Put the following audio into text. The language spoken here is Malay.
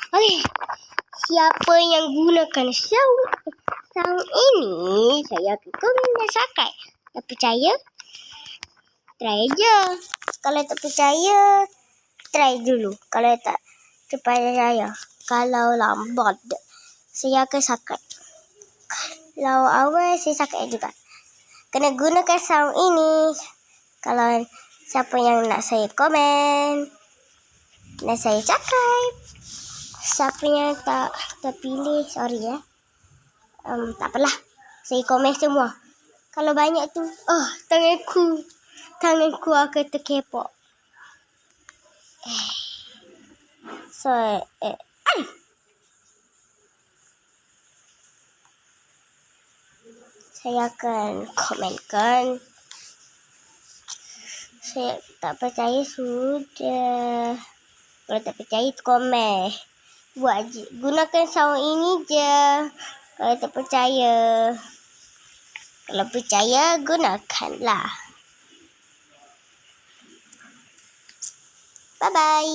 Okey. Siapa yang gunakan sound ini, saya akan komen dan subscribe. Tak percaya? Try je. Kalau tak percaya, try dulu. Kalau tak percaya, kalau lambat, saya akan subscribe. Kalau awal, saya subscribe juga. Kena gunakan sound ini. Kalau siapa yang nak saya komen, dan saya subscribe. Siapa yang tak terpilih, sorry ya. Tak apalah. Saya komen semua. Kalau banyak tu, tanganku akan terkepok. So, saya akan komenkan. Saya tak percaya sudah. Kalau tak percaya, komen. Buat je. Gunakan sound ini je. Kalau tak percaya. Kalau percaya, gunakanlah. Bye-bye.